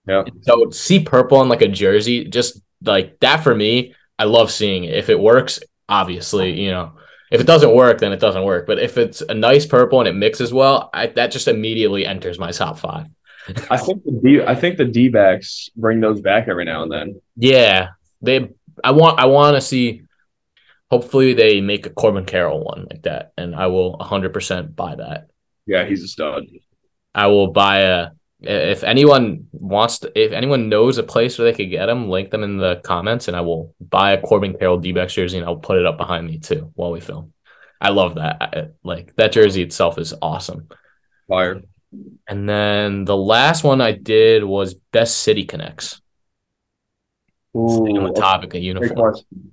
yeah. So see purple on like a jersey, just like that for me, I love seeing it. If it works, obviously, if it doesn't work, then it doesn't work. But if it's a nice purple and it mixes well, that just immediately enters my top five. I think the D-backs bring those back every now and then. Yeah, they. I want to see. Hopefully, they make a Corbin Carroll one like that, and I will 100% buy that. Yeah, he's a stud. I will buy a. If anyone if anyone knows a place where they could get them, link them in the comments, and I will buy a Corbin Carroll D-backs jersey, and I'll put it up behind me too while we film. I love that. Like that jersey itself is awesome. Fire. And then the last one I did was Best City Connects. Staying on Ooh, the topic of great uniforms. question.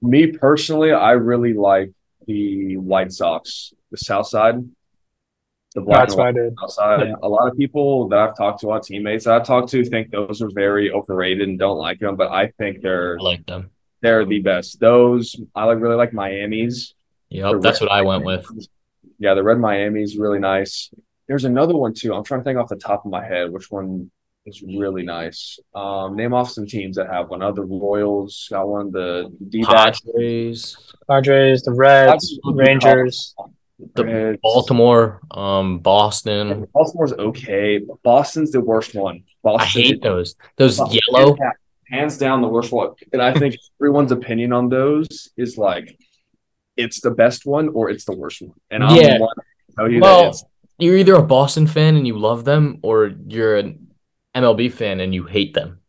Me personally, I really like the White Sox, the South Side, the black That's and what white I did. South Side. Yeah. A lot of people that I've talked to, a lot of teammates that I've talked to, think those are very overrated and don't like them. But I think they're I like them. they're the best. Those I really like Miami's. The Yep, red, that's what I went with. yeah, the red Miami's really nice. There's another one too. I'm trying to think off the top of my head which one is really nice. Name off some teams that have one. The Royals got one. The D-backs. Padres, Padres, the Reds, Rangers. the Reds. Baltimore, Boston. Baltimore's okay. Boston's the worst one. I Boston hate is those. Those hands yellow. down, hands down the worst one. And I think everyone's opinion on those is like it's the best one or it's the worst one. And I'm Yeah. one to tell you that Well, it's you're either a Boston fan and you love them, or you're an MLB fan and you hate them.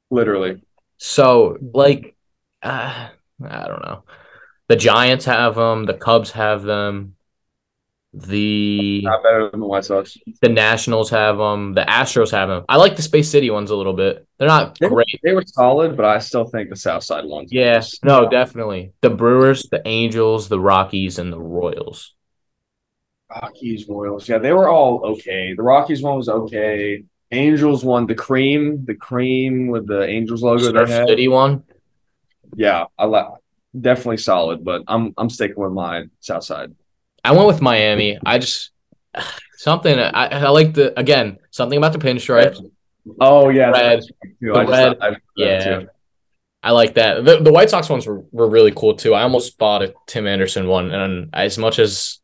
literally. So, like, I don't know. The Giants have them. The Cubs have them. The Not better than the White Sox. the Nationals have them. The Astros have them. I like the Space City ones a little bit. They're not They, great. they were solid, but I still think the South Side ones are Yeah, just no, definitely. The Brewers, the Angels, the Rockies, and the Royals. Rockies, Royals. Yeah, they were all okay. The Rockies one was okay. Angels one, the cream with the Angels logo they Surf had. City one. Yeah, I like definitely solid, but I'm sticking with my South Side. I went with Miami. I just something I like something about the pinstripes, Oh yeah, red, too. the red. I that Yeah, too. I like that. The White Sox ones were really cool too. I almost bought a Tim Anderson one, and as much as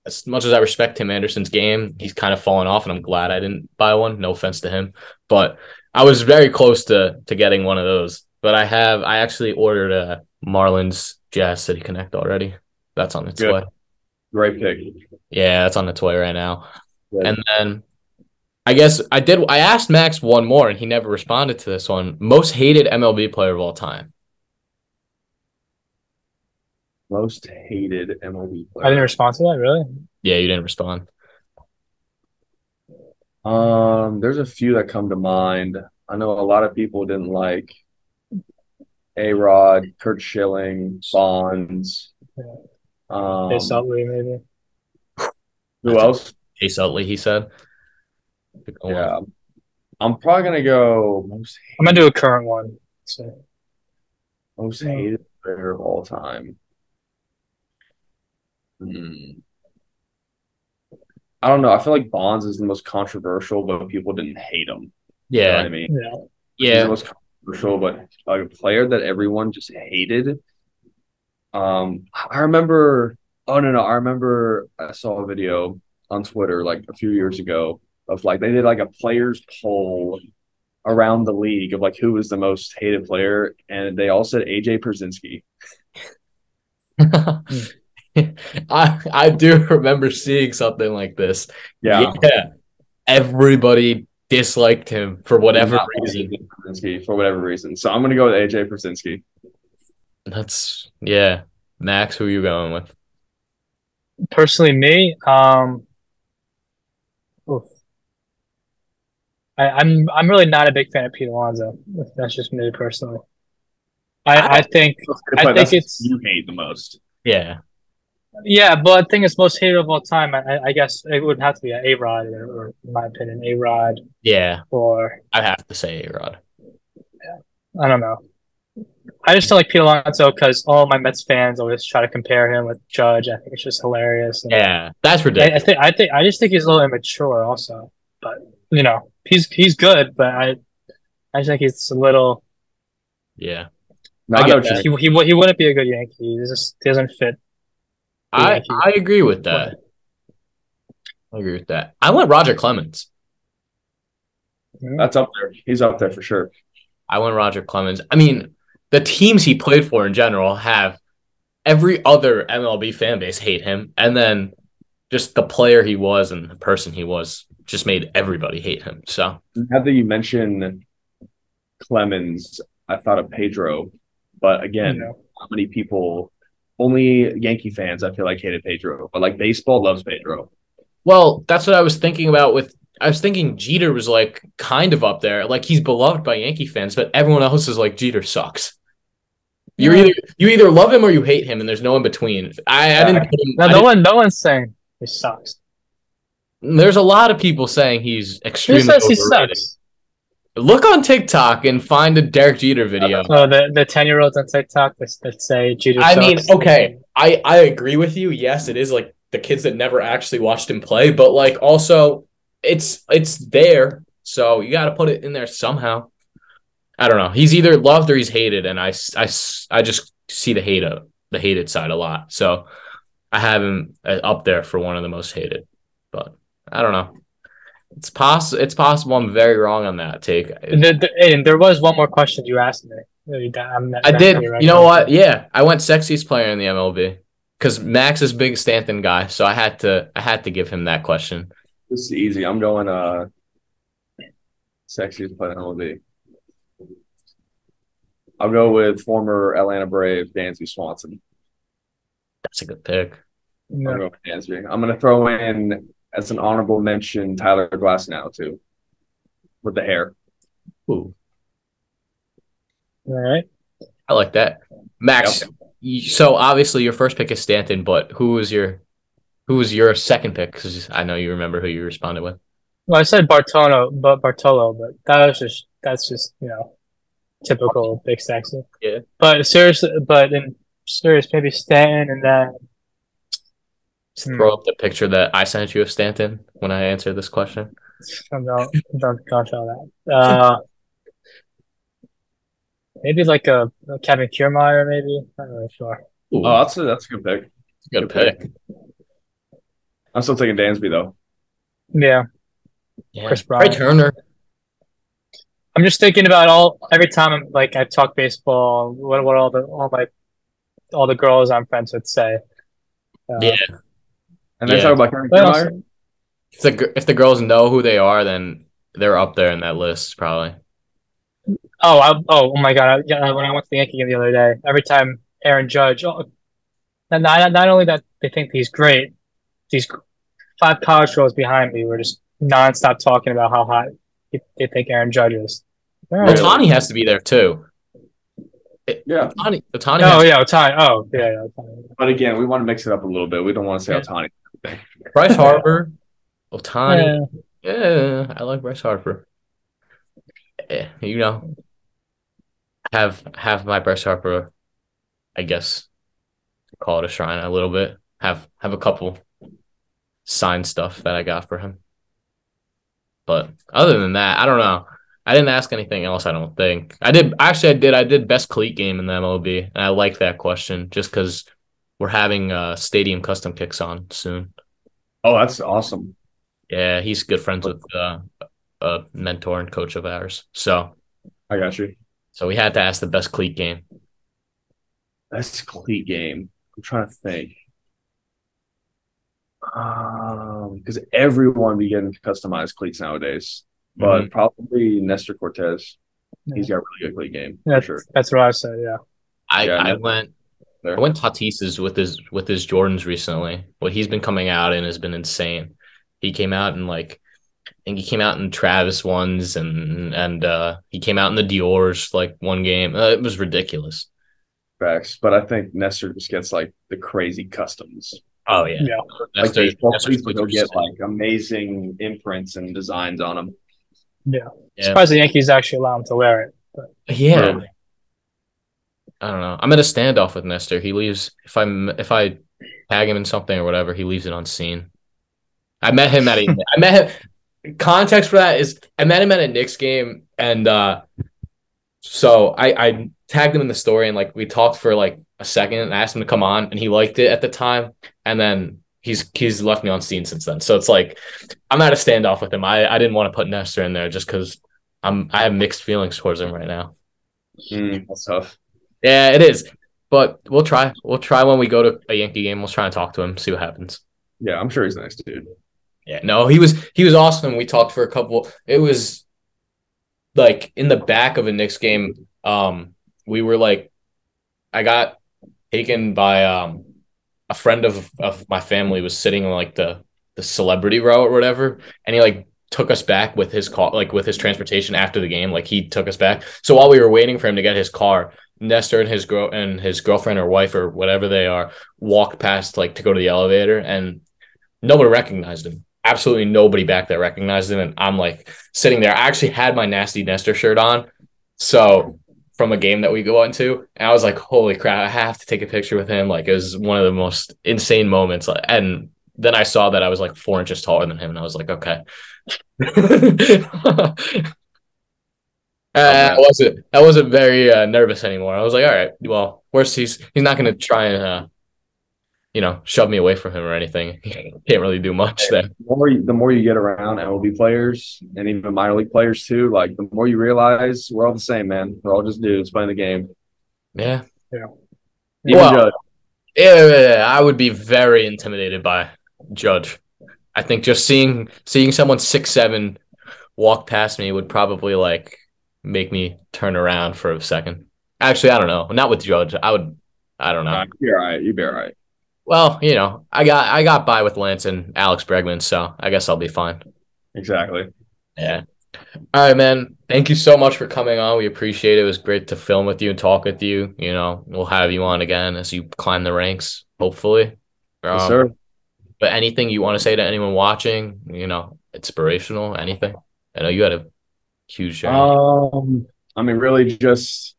I respect Tim Anderson's game, he's kind of fallen off, and I'm glad I didn't buy one. No offense to him, but I was very close to getting one of those. But I actually ordered a Marlins Jazz City Connect already. That's on its Good, way. great pick. Yeah, that's on its way right now. Good. And then I guess I asked Max one more, and he never responded to this one. Most hated MLB player of all time. Most hated MLB I didn't player. respond to that, really. Yeah, you didn't respond. There's a few that come to mind. I know a lot of people didn't like A-Rod, Kurt Schilling, Bonds. Yeah. Chase Um, Utley, maybe. who That's else? Chase Utley, he said. Yeah, I'm probably gonna go I'm gonna do a current one. So, most hated player of all time. Hmm. I don't know. I feel like Bonds is the most controversial, but people didn't hate him. You know what Yeah, I mean? yeah. He's the yeah. most controversial, but like a player that everyone just hated. I remember. Oh no, no, I remember. I saw a video on Twitter like a few years ago of like they did like a players poll around the league of like who was the most hated player, and they all said AJ Pierzynski. Hmm. I do remember seeing something like this. Yeah, Yeah, everybody disliked him for did whatever not like reason. AJ Pierzynski for whatever reason. So I'm gonna go with AJ Pierzynski. Yeah. Max, who are you going with? Personally, me, oof. I'm really not a big fan of Pete Alonso. That's just me personally. I I don't. think I think That's it's you hate the most. Yeah, yeah, but I think it's most hated of all time. I guess it would have to be A-Rod, or in my opinion, A-Rod, yeah. or I have to say A-Rod. I don't know. I just don't like Pete Alonso because all my Mets fans always try to compare him with Judge. I think it's just hilarious, and Yeah, that's I ridiculous. I just think he's a little immature also. But he's good, but I just think he's a little. Yeah, No, I I know get what you that. mean. He wouldn't be a good Yankee. He doesn't fit the I Yankee I agree with way. that. I agree with that. I went Roger Clemens. Mhm. That's up there. He's up there for sure. I went Roger Clemens. I mean, the teams he played for in general have every other MLB fan base hate him, and then just the player he was and the person he was just made everybody hate him. So Now that you mention Clemens, I thought of Pedro, but You again, know, how many people? Only Yankee fans I feel like hated Pedro, but like baseball loves Pedro. well, that's what I was thinking about with I was thinking Jeter was like kind of up there. Like he's beloved by Yankee fans, but everyone else is like Jeter sucks. yeah. You either love him or you hate him, and there's no in between. I Yeah, didn't put him, No, no one's saying he sucks. there's a lot of people saying he's Who extremely says he overrated. sucks? Look on TikTok and find a Derek Jeter video. Oh, the 10-year-olds on TikTok that say Jeter I mean, sucks. okay, I agree with you. Yes, it is like the kids that never actually watched him play, but like also it's there, so you got to put it in there somehow. I don't know. He's either loved or he's hated, and I just see the hated side a lot. So I have him up there for one of the most hated, but I don't know. It's possible I'm very wrong on that take. And there was one more question you asked me. I'm I not did. really You know what? recognizing. Yeah, I went sexiest player in the MLB because Max is a big Stanton guy, so I had to give him that question. this is easy. I'm going sexiest player will be. I'll go with former Atlanta Brave Dansby Swanson. That's a good pick. I'll Yeah. go with Dansby. I'm gonna throw in as an honorable mention Tyler Glass now too, with the hair. Ooh, All right. I like that. Max, Yep. so obviously your first pick is Stanton, but who was your second pick? Because I know you remember who you responded with. Well, I said Bartolo, but that's just typical big sexy. Yeah. But seriously, maybe Stanton and then Just throw up the picture that I sent you of Stanton when I answered this question. don't tell that. Maybe like a Kevin Kiermaier, maybe. I'm not really sure. Ooh, Oh, that's a good pick. good pick. I'm still taking Dansby though. Yeah, Yeah. Chris Trey Bryant. Turner. I'm just thinking about every time I talk baseball, what all the girls I'm friends with say. Yeah. And then Yeah. talk about Kevin But Kiermaier. also, If the girls know who they are, then they're up there in that list probably. oh my God! Yeah, when I went to the Yankee game the other day, every time Aaron Judge, and not only that they think he's great, these 5 college girls behind me were just nonstop talking about how hot they think Aaron Judge is. All right. Really? Otani has to be there too. Yeah. Otani Oh has yeah, Otani. Oh yeah, Otani. But again, we want to mix it up a little bit. We don't want to say Yeah. Ohtani. Bryce Harper, Otani. Yeah. Yeah, I like Bryce Harper. Yeah, have my Bryce Harper, I guess, call it a shrine a little bit. Have a couple signed stuff that I got for him. But other than that, I don't know. I didn't ask anything else, I don't think. I did. Actually, I did. I did best cleat game in the MLB, and I like that question just because we're having stadium custom kicks on soon. Oh, that's awesome. Yeah, he's good friends with a mentor and coach of ours. So I got you. we had to ask the best cleat game. That's a cleat game. I'm trying to think. Because everyone be getting customized cleats nowadays, but probably Nestor Cortez. He's got a really good cleat game for sure. That's what I said. Yeah. I went Tatis's with his Jordans recently. What he's been coming out in has been insane. He came out in I think he came out in Travis ones and he came out in the Dior's one game. It was ridiculous. Facts, but I think Nestor just gets the crazy customs. Oh yeah, Like baseball cleats, but they'll get amazing imprints and designs on them. Yeah. Surprised the Yankees actually allow him to wear it. But. Yeah. Really. I don't know. I'm at a standoff with Nestor. He leaves if I tag him in something or whatever, he leaves it unseen. I met him context for that is I met him at a Knicks game and so I tagged him in the story and we talked for a second and I asked him to come on and he liked it at the time and then he's left me on scene since then. So it's I'm at a standoff with him. I didn't want to put Nestor in there just because I have mixed feelings towards him right now. That's tough. Yeah, it is. But we'll try. We'll try when we go to a Yankee game. We'll try and talk to him, see what happens. Yeah, I'm sure he's a nice dude. Yeah, no, he was awesome. We talked for a couple. It was in the back of a Knicks game. We were I got taken by a friend of my family was sitting in the celebrity row or whatever, and he took us back with his car, with his transportation after the game. He took us back. So while we were waiting for him to get his car, Nestor and his girlfriend or wife or whatever they are walked past to go to the elevator, and nobody recognized him. Absolutely nobody back there recognized him, and I'm sitting there. I actually had my nasty Nestor shirt on, so from a game that we go into, and I was like, "Holy crap! I have to take a picture with him." It was one of the most insane moments. And then I saw that I was 4 inches taller than him, and I was like, "Okay." I wasn't very nervous anymore. I was like, all right, well, worst he's not going to try and shove me away from him or anything. He can't really do much there. The more you get around MLB players and even minor league players too, the more you realize we're all the same, man. We're all just dudes playing the game. Yeah. Even Judge. Yeah, I would be very intimidated by Judge. I think just seeing someone 6'7" walk past me would probably make me turn around for a second. Actually, I don't know. Not with Judge. I don't know. You'd be all right. Well, you know, I got by with Lance and Alex Bregman, so I guess I'll be fine. Exactly. Yeah. All right, man. Thank you so much for coming on. We appreciate it. It was great to film with you and talk with you. You know, we'll have you on again as you climb the ranks, hopefully. Yes, sir. But anything you want to say to anyone watching, you know, inspirational, anything? I know you had a huge journey. I mean, really just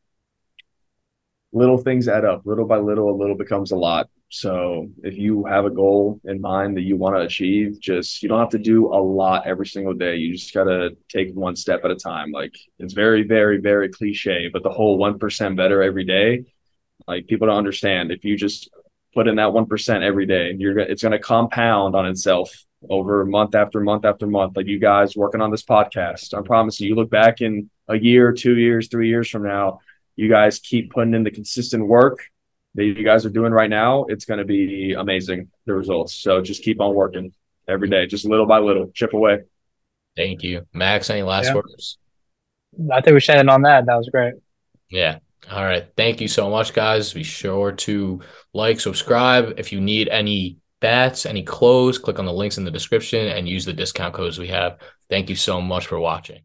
little things add up. Little by little, a little becomes a lot. So if you have a goal in mind that you want to achieve, just you don't have to do a lot every single day. You just gotta take one step at a time. Like it's very, very, very cliche, but the whole 1% better every day, like people don't understand. If you just put in that 1% every day, it's gonna compound on itself over month after month after month. Like you guys working on this podcast. I promise you look back in a year, 2 years, 3 years from now, you guys keep putting in the consistent work that you guys are doing right now, it's going to be amazing, the results. So just keep on working every day, just little by little, chip away. Thank you. Max, any last Yeah, words? I think we should end on that. That was great. Yeah. All right. Thank you so much, guys. Be sure to like, subscribe. If you need any bats, any clothes, click on the links in the description and use the discount codes we have. Thank you so much for watching.